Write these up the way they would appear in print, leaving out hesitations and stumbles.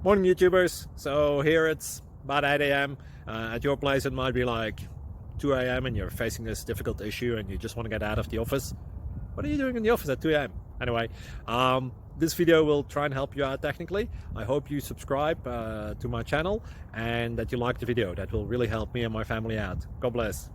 Morning YouTubers, so here it's about 8 a.m. At your place it might be like 2 a.m. and you're facing this difficult issue and you just want to get out of the office. What are you doing in the office at 2 a.m.? Anyway, this video will try and help you out technically. I hope you subscribe to my channel and that you like the video. That will really help me and my family out. God bless.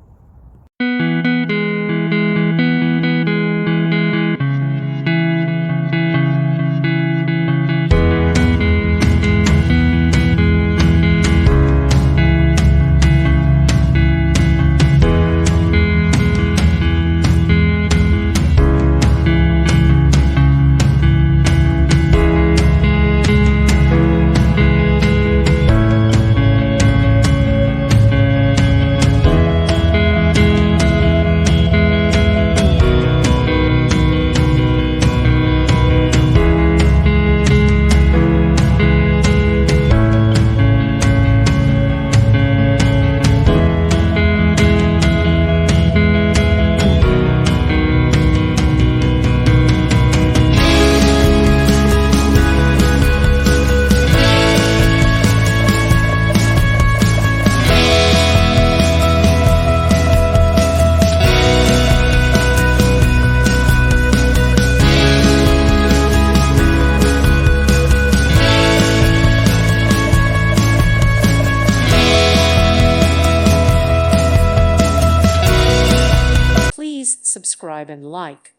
Please subscribe and like.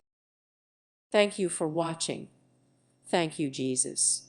Thank you for watching. Thank you, Jesus.